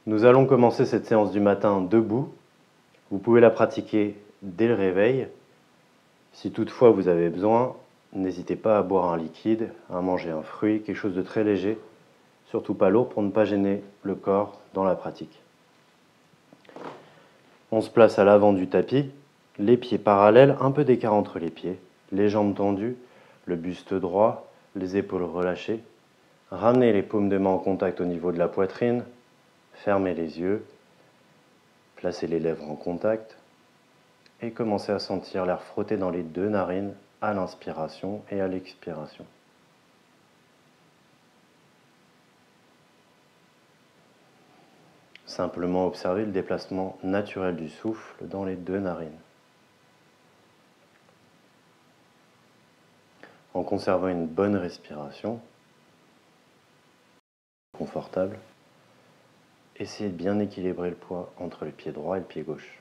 Nous allons commencer cette séance du matin debout. Vous pouvez la pratiquer dès le réveil. Si toutefois vous avez besoin, n'hésitez pas à boire un liquide, à manger un fruit, quelque chose de très léger, surtout pas lourd pour ne pas gêner le corps dans la pratique. On se place à l'avant du tapis, les pieds parallèles, un peu d'écart entre les pieds, les jambes tendues, le buste droit, les épaules relâchées. Ramenez les paumes de main en contact au niveau de la poitrine, fermez les yeux, placez les lèvres en contact et commencez à sentir l'air frotter dans les deux narines à l'inspiration et à l'expiration. Simplement observez le déplacement naturel du souffle dans les deux narines. En conservant une bonne respiration, confortable, essayez de bien équilibrer le poids entre le pied droit et le pied gauche.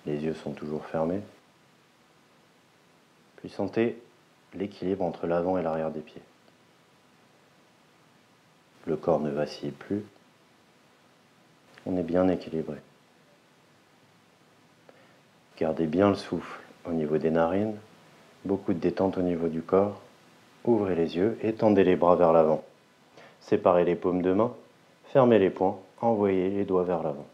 Les yeux sont toujours fermés. Puis sentez l'équilibre entre l'avant et l'arrière des pieds. Le corps ne vacille plus. On est bien équilibré. Gardez bien le souffle au niveau des narines. Beaucoup de détente au niveau du corps. Ouvrez les yeux et tendez les bras vers l'avant. Séparez les paumes de main. Fermez les poings. Envoyez les doigts vers l'avant.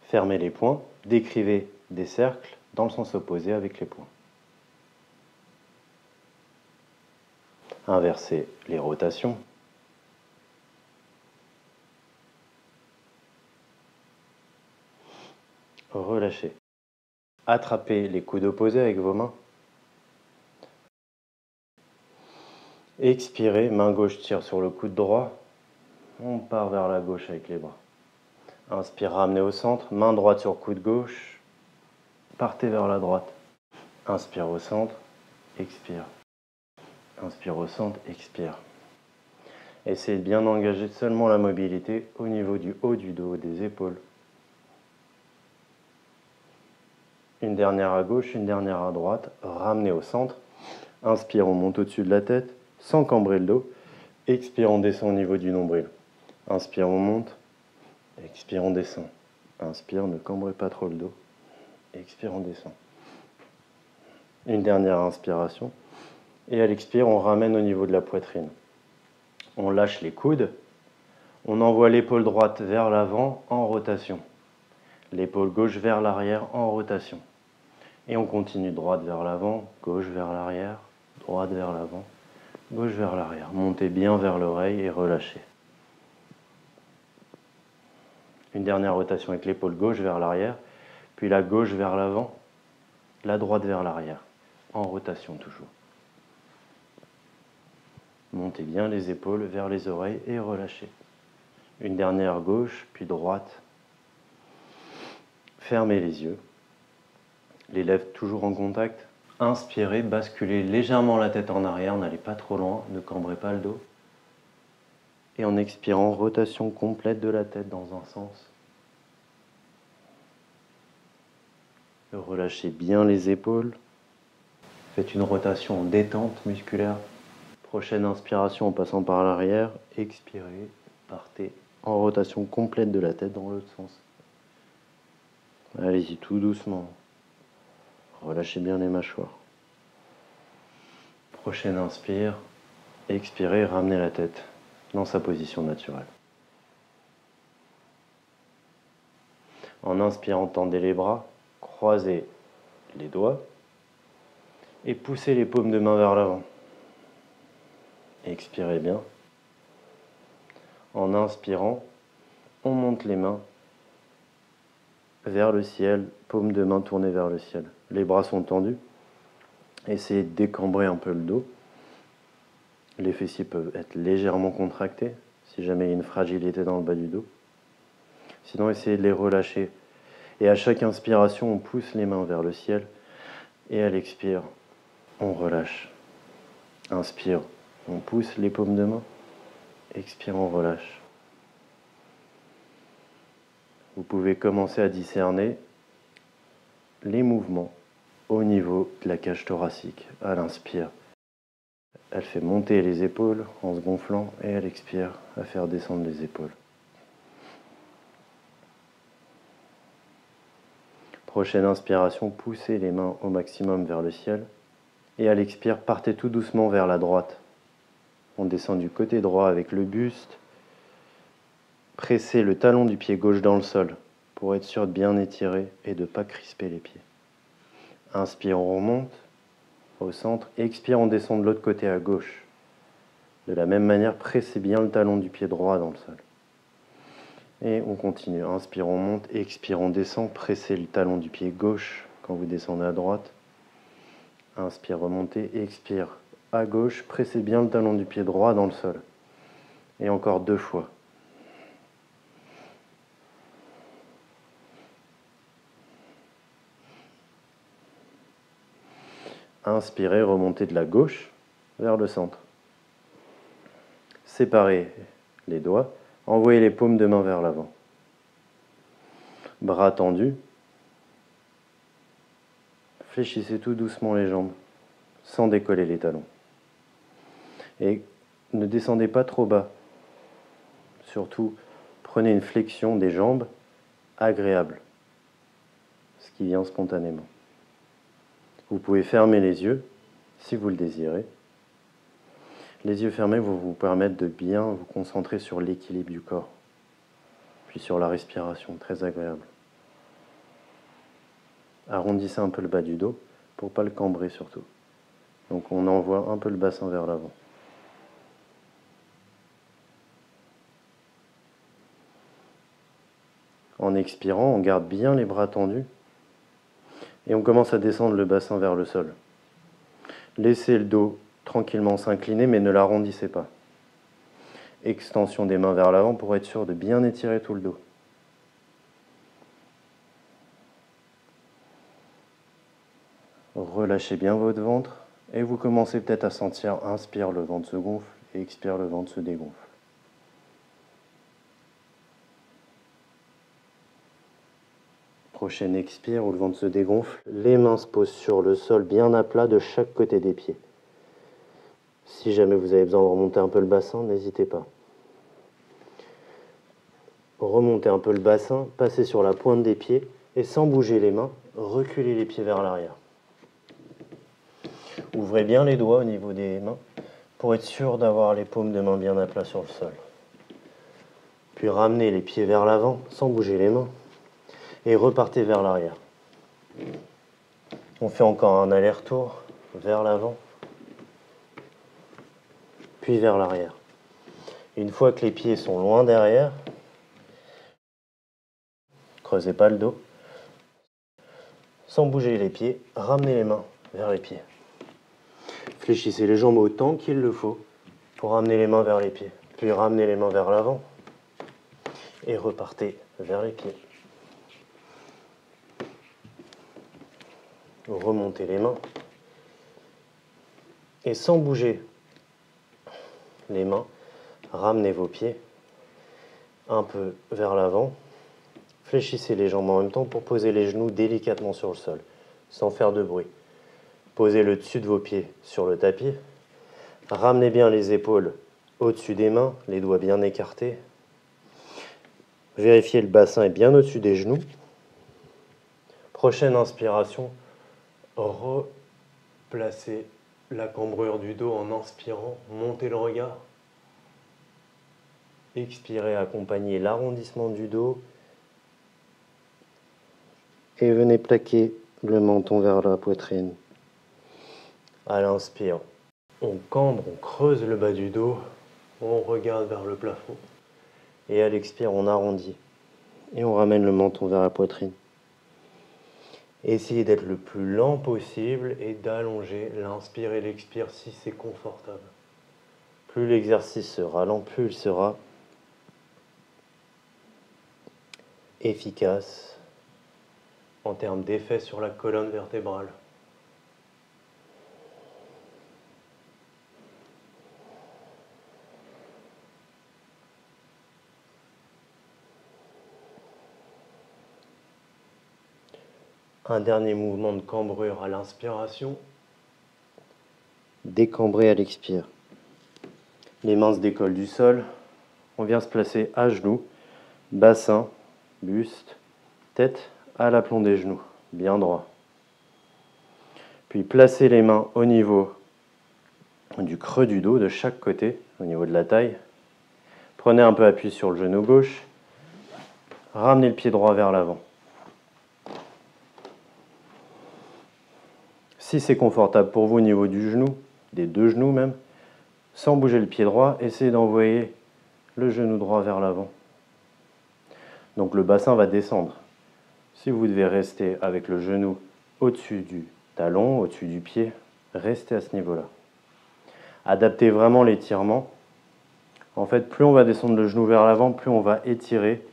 Fermez les poings. Décrivez des cercles dans le sens opposé avec les poings. Inversez les rotations. Relâchez. Attrapez les coudes opposés avec vos mains. Expirez, main gauche tire sur le coude droit. On part vers la gauche avec les bras. Inspire, ramenez au centre, main droite sur coude gauche. Partez vers la droite. Inspire au centre, expire. Inspire au centre, expire. Essayez de bien engager seulement la mobilité au niveau du haut du dos, des épaules. Une dernière à gauche, une dernière à droite. Ramenez au centre. Inspire, on monte au-dessus de la tête, sans cambrer le dos. Expire, on descend au niveau du nombril. Inspire, on monte. Expire, on descend. Inspire, ne cambrez pas trop le dos. Expire, on descend. Une dernière inspiration. Et à l'expire, on ramène au niveau de la poitrine. On lâche les coudes. On envoie l'épaule droite vers l'avant en rotation. L'épaule gauche vers l'arrière en rotation. Et on continue droite vers l'avant, gauche vers l'arrière, droite vers l'avant, gauche vers l'arrière. Montez bien vers l'oreille et relâchez. Une dernière rotation avec l'épaule gauche vers l'arrière, puis la gauche vers l'avant, la droite vers l'arrière, en rotation toujours. Montez bien les épaules vers les oreilles et relâchez. Une dernière gauche, puis droite. Fermez les yeux. Les lèvres toujours en contact. Inspirez, basculez légèrement la tête en arrière, n'allez pas trop loin, ne cambrez pas le dos. Et en expirant, rotation complète de la tête dans un sens. Relâchez bien les épaules. Faites une rotation en détente musculaire. Prochaine inspiration en passant par l'arrière. Expirez, partez en rotation complète de la tête dans l'autre sens. Allez-y tout doucement. Relâchez bien les mâchoires. Prochaine inspire. Expirez, ramenez la tête dans sa position naturelle. En inspirant, tendez les bras, croisez les doigts et poussez les paumes de main vers l'avant. Expirez bien. En inspirant, on monte les mains vers le ciel, paumes de main tournées vers le ciel. Les bras sont tendus. Essayez de décambrer un peu le dos. Les fessiers peuvent être légèrement contractés si jamais il y a une fragilité dans le bas du dos. Sinon, essayez de les relâcher. Et à chaque inspiration, on pousse les mains vers le ciel. Et à l'expire, on relâche. Inspire, on pousse les paumes de main. Expire, on relâche. Vous pouvez commencer à discerner les mouvements au niveau de la cage thoracique. À l'inspire, elle fait monter les épaules en se gonflant et elle expire à faire descendre les épaules. Prochaine inspiration, poussez les mains au maximum vers le ciel. Et à l'expire, partez tout doucement vers la droite. On descend du côté droit avec le buste. Pressez le talon du pied gauche dans le sol pour être sûr de bien étirer et de ne pas crisper les pieds. Inspire, on remonte au centre. Expire, on descend de l'autre côté à gauche. De la même manière, pressez bien le talon du pied droit dans le sol. Et on continue. Inspire, on monte. Expire, on descend. Pressez le talon du pied gauche quand vous descendez à droite. Inspire, remontez. Expire à gauche. Pressez bien le talon du pied droit dans le sol. Et encore 2 fois. Inspirez, remontez de la gauche vers le centre. Séparez les doigts. Envoyez les paumes de main vers l'avant. Bras tendus. Fléchissez tout doucement les jambes, sans décoller les talons. Et ne descendez pas trop bas. Surtout, prenez une flexion des jambes agréable, ce qui vient spontanément. Vous pouvez fermer les yeux, si vous le désirez. Les yeux fermés vont vous permettre de bien vous concentrer sur l'équilibre du corps, puis sur la respiration, très agréable. Arrondissez un peu le bas du dos, pour ne pas le cambrer surtout. Donc on envoie un peu le bassin vers l'avant. En expirant, on garde bien les bras tendus et on commence à descendre le bassin vers le sol. Laissez le dos tranquillement s'incliner, mais ne l'arrondissez pas. Extension des mains vers l'avant pour être sûr de bien étirer tout le dos. Relâchez bien votre ventre et vous commencez peut-être à sentir, inspire, le ventre se gonfle et expire, le ventre se dégonfle. Prochaine expire où le ventre se dégonfle, les mains se posent sur le sol bien à plat de chaque côté des pieds. Si jamais vous avez besoin de remonter un peu le bassin, n'hésitez pas. Remontez un peu le bassin, passez sur la pointe des pieds et sans bouger les mains, reculez les pieds vers l'arrière. Ouvrez bien les doigts au niveau des mains pour être sûr d'avoir les paumes de main bien à plat sur le sol. Puis ramenez les pieds vers l'avant sans bouger les mains et repartez vers l'arrière. On fait encore un aller-retour vers l'avant, puis vers l'arrière. Une fois que les pieds sont loin derrière, creusez pas le dos. Sans bouger les pieds, ramenez les mains vers les pieds. Fléchissez les jambes autant qu'il le faut pour ramener les mains vers les pieds. Puis ramenez les mains vers l'avant et repartez vers les pieds. Remontez les mains et sans bouger les mains, ramenez vos pieds un peu vers l'avant. Fléchissez les jambes en même temps pour poser les genoux délicatement sur le sol, sans faire de bruit. Posez le dessus de vos pieds sur le tapis. Ramenez bien les épaules au-dessus des mains, les doigts bien écartés. Vérifiez le bassin est bien au-dessus des genoux. Prochaine inspiration, replacez la cambrure du dos en inspirant, montez le regard. Expirez, accompagnez l'arrondissement du dos. Et venez plaquer le menton vers la poitrine. À l'inspire, on cambre, on creuse le bas du dos, on regarde vers le plafond. Et à l'expire, on arrondit. Et on ramène le menton vers la poitrine. Essayez d'être le plus lent possible et d'allonger l'inspire et l'expire si c'est confortable. Plus l'exercice sera lent, plus il sera efficace en termes d'effet sur la colonne vertébrale. Un dernier mouvement de cambrure à l'inspiration. décambrer à l'expire. Les mains se décollent du sol. On vient se placer à genoux, bassin, buste, tête à l'aplomb des genoux, bien droit. Puis placez les mains au niveau du creux du dos de chaque côté, au niveau de la taille. Prenez un peu appui sur le genou gauche. Ramenez le pied droit vers l'avant. Si c'est confortable pour vous au niveau du genou, des deux genoux même, sans bouger le pied droit, essayez d'envoyer le genou droit vers l'avant. Donc le bassin va descendre. Si vous devez rester avec le genou au-dessus du talon, au-dessus du pied, restez à ce niveau-là. Adaptez vraiment l'étirement. En fait, plus on va descendre le genou vers l'avant, plus on va étirer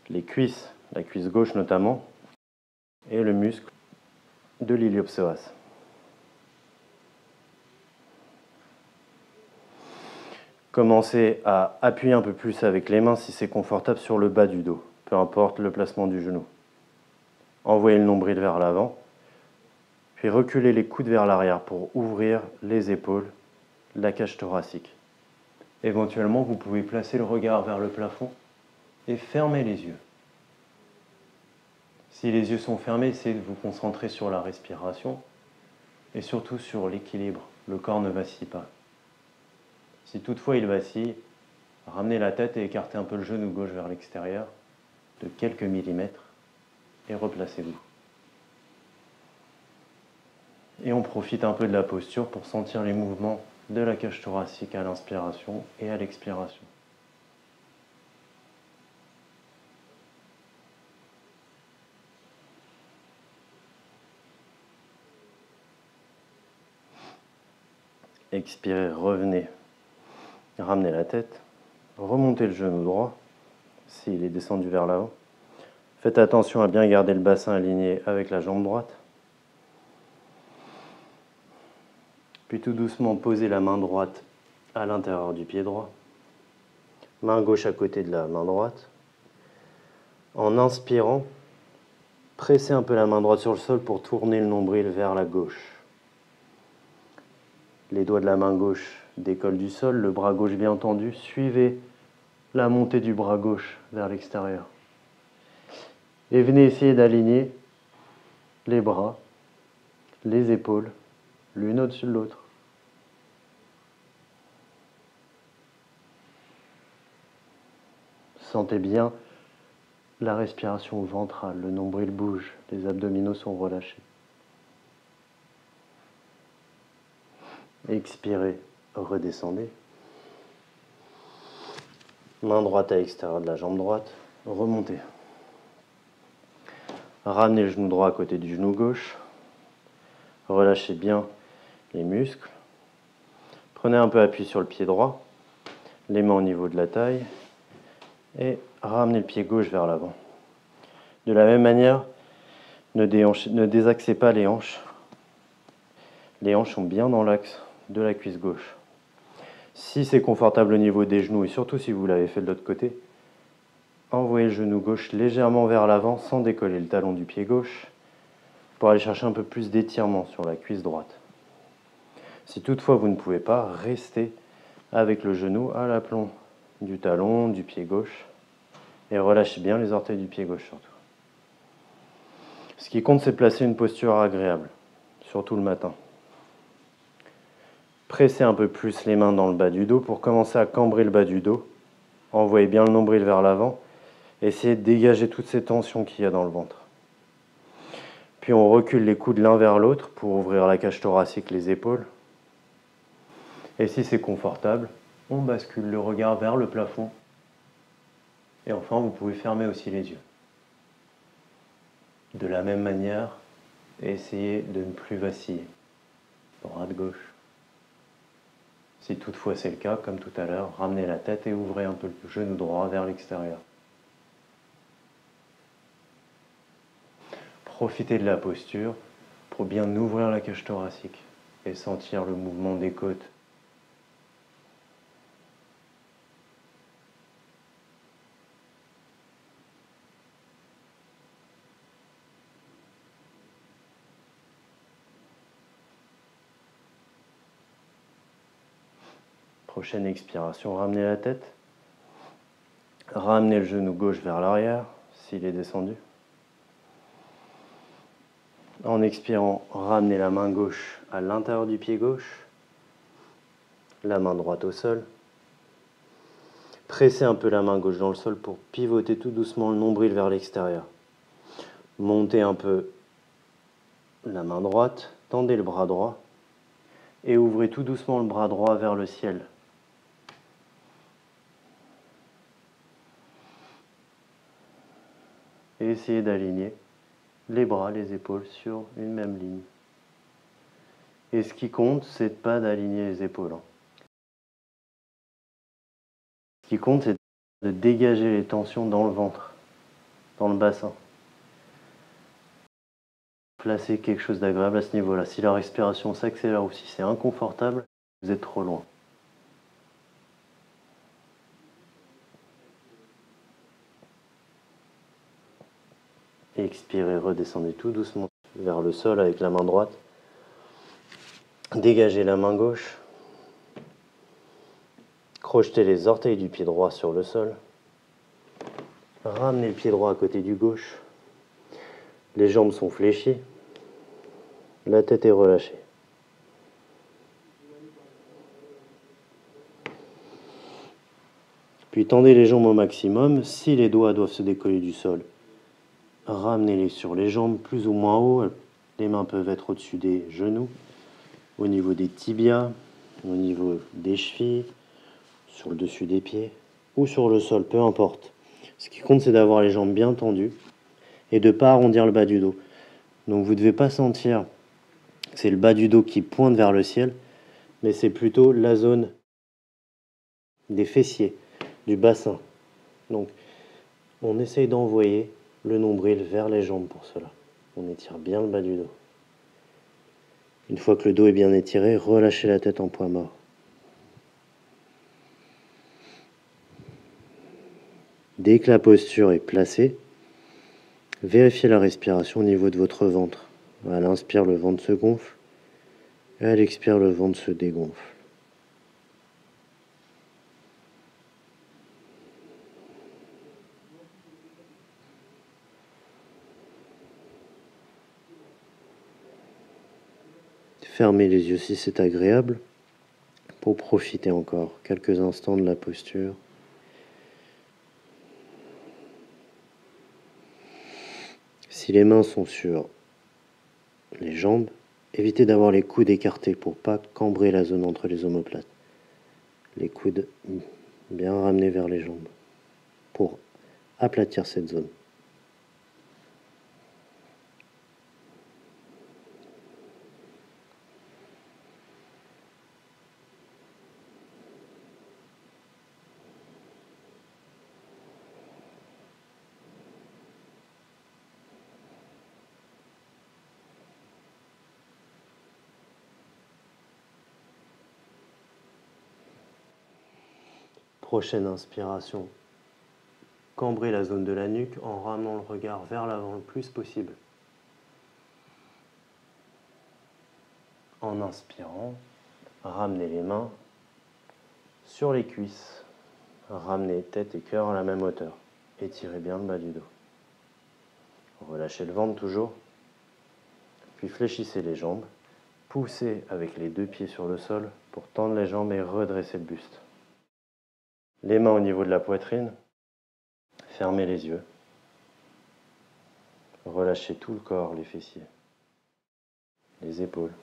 les cuisses, la cuisse gauche notamment, et le muscle de l'iliopsoas. Commencez à appuyer un peu plus avec les mains si c'est confortable sur le bas du dos, peu importe le placement du genou. Envoyez le nombril vers l'avant, puis reculez les coudes vers l'arrière pour ouvrir les épaules, la cage thoracique. Éventuellement, vous pouvez placer le regard vers le plafond et fermer les yeux. Si les yeux sont fermés, essayez de vous concentrer sur la respiration et surtout sur l'équilibre. Le corps ne vacille pas. Si toutefois il vacille, ramenez la tête et écartez un peu le genou gauche vers l'extérieur de quelques millimètres et replacez-vous. Et on profite un peu de la posture pour sentir les mouvements de la cage thoracique à l'inspiration et à l'expiration. Expirez, revenez. Ramenez la tête, remontez le genou droit, s'il est descendu vers l'avant. Faites attention à bien garder le bassin aligné avec la jambe droite. Puis tout doucement, posez la main droite à l'intérieur du pied droit. Main gauche à côté de la main droite. En inspirant, pressez un peu la main droite sur le sol pour tourner le nombril vers la gauche. Les doigts de la main gauche décollent du sol, le bras gauche bien tendu. Suivez la montée du bras gauche vers l'extérieur. Et venez essayer d'aligner les bras, les épaules, l'une au-dessus de l'autre. Sentez bien la respiration ventrale, le nombril bouge, les abdominaux sont relâchés. Expirez, redescendez. Main droite à l'extérieur de la jambe droite, remontez. Ramenez le genou droit à côté du genou gauche. Relâchez bien les muscles. Prenez un peu appui sur le pied droit, les mains au niveau de la taille et ramenez le pied gauche vers l'avant. De la même manière, ne désaxez pas les hanches. Les hanches sont bien dans l'axe de la cuisse gauche. Si c'est confortable au niveau des genoux et surtout si vous l'avez fait de l'autre côté, envoyez le genou gauche légèrement vers l'avant sans décoller le talon du pied gauche pour aller chercher un peu plus d'étirement sur la cuisse droite. Si toutefois vous ne pouvez pas, restez avec le genou à l'aplomb du talon, du pied gauche et relâchez bien les orteils du pied gauche surtout. Ce qui compte, c'est de placer une posture agréable, surtout le matin. Pressez un peu plus les mains dans le bas du dos pour commencer à cambrer le bas du dos. Envoyez bien le nombril vers l'avant. Essayez de dégager toutes ces tensions qu'il y a dans le ventre. Puis on recule les coudes l'un vers l'autre pour ouvrir la cage thoracique, les épaules. Et si c'est confortable, on bascule le regard vers le plafond. Et enfin, vous pouvez fermer aussi les yeux. De la même manière, essayez de ne plus vaciller. Droite-gauche. Si toutefois c'est le cas, comme tout à l'heure, ramenez la tête et ouvrez un peu le genou droit vers l'extérieur. Profitez de la posture pour bien ouvrir la cage thoracique et sentir le mouvement des côtes. Prochaine expiration, ramenez la tête. Ramenez le genou gauche vers l'arrière, s'il est descendu. En expirant, ramenez la main gauche à l'intérieur du pied gauche. La main droite au sol. Pressez un peu la main gauche dans le sol pour pivoter tout doucement le nombril vers l'extérieur. Montez un peu la main droite, tendez le bras droit et ouvrez tout doucement le bras droit vers le ciel. Et essayez d'aligner les bras, les épaules sur une même ligne. Et ce qui compte, c'est pas d'aligner les épaules. Ce qui compte, c'est de dégager les tensions dans le ventre, dans le bassin. Placez quelque chose d'agréable à ce niveau-là. Si la respiration s'accélère ou si c'est inconfortable, vous êtes trop loin. Expirez, redescendez tout doucement vers le sol avec la main droite. Dégagez la main gauche. Crochetez les orteils du pied droit sur le sol. Ramenez le pied droit à côté du gauche. Les jambes sont fléchies. La tête est relâchée. Puis tendez les jambes au maximum. Si les doigts doivent se décoller du sol, ramenez-les sur les jambes plus ou moins haut. Les mains peuvent être au-dessus des genoux, au niveau des tibias, au niveau des chevilles, sur le dessus des pieds ou sur le sol, peu importe. Ce qui compte, c'est d'avoir les jambes bien tendues et de ne pas arrondir le bas du dos. Donc vous ne devez pas sentir que c'est le bas du dos qui pointe vers le ciel, mais c'est plutôt la zone des fessiers, du bassin. Donc on essaye d'envoyer le nombril vers les jambes pour cela. On étire bien le bas du dos. Une fois que le dos est bien étiré, relâchez la tête en point mort. Dès que la posture est placée, vérifiez la respiration au niveau de votre ventre. À l'inspire, le ventre se gonfle. Et à l'expire, le ventre se dégonfle. Fermez les yeux si c'est agréable pour profiter encore quelques instants de la posture. Si les mains sont sur les jambes, évitez d'avoir les coudes écartés pour pas cambrer la zone entre les omoplates. Les coudes bien ramenés vers les jambes pour aplatir cette zone. Prochaine inspiration, cambrez la zone de la nuque en ramenant le regard vers l'avant le plus possible. En inspirant, ramenez les mains sur les cuisses. Ramenez tête et cœur à la même hauteur. Étirez bien le bas du dos. Relâchez le ventre toujours. Puis fléchissez les jambes. Poussez avec les deux pieds sur le sol pour tendre les jambes et redresser le buste. Les mains au niveau de la poitrine. Fermez les yeux. Relâchez tout le corps, les fessiers, les épaules.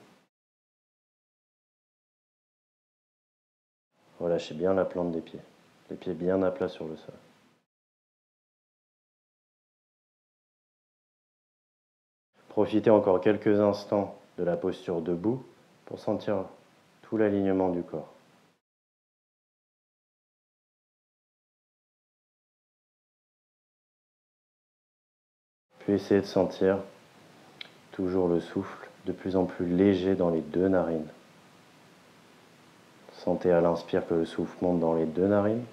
Relâchez bien la plante des pieds. Les pieds bien à plat sur le sol. Profitez encore quelques instants de la posture debout pour sentir tout l'alignement du corps. Puis essayez de sentir toujours le souffle de plus en plus léger dans les deux narines. Sentez à l'inspire que le souffle monte dans les deux narines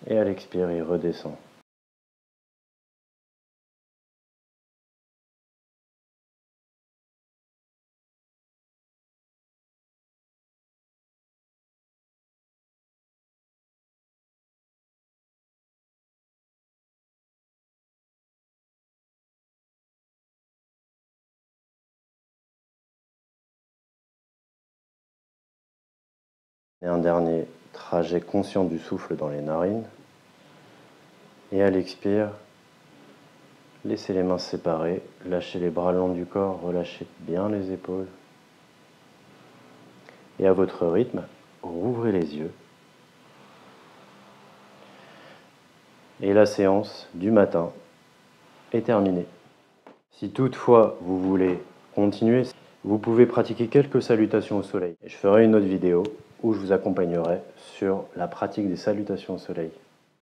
et à l'expire il redescend. Et un dernier trajet conscient du souffle dans les narines. Et à l'expire, laissez les mains se séparer, lâchez les bras le long du corps, relâchez bien les épaules. Et à votre rythme, rouvrez les yeux. Et la séance du matin est terminée. Si toutefois vous voulez continuer, vous pouvez pratiquer quelques salutations au soleil. Et je ferai une autre vidéo où je vous accompagnerai sur la pratique des salutations au soleil.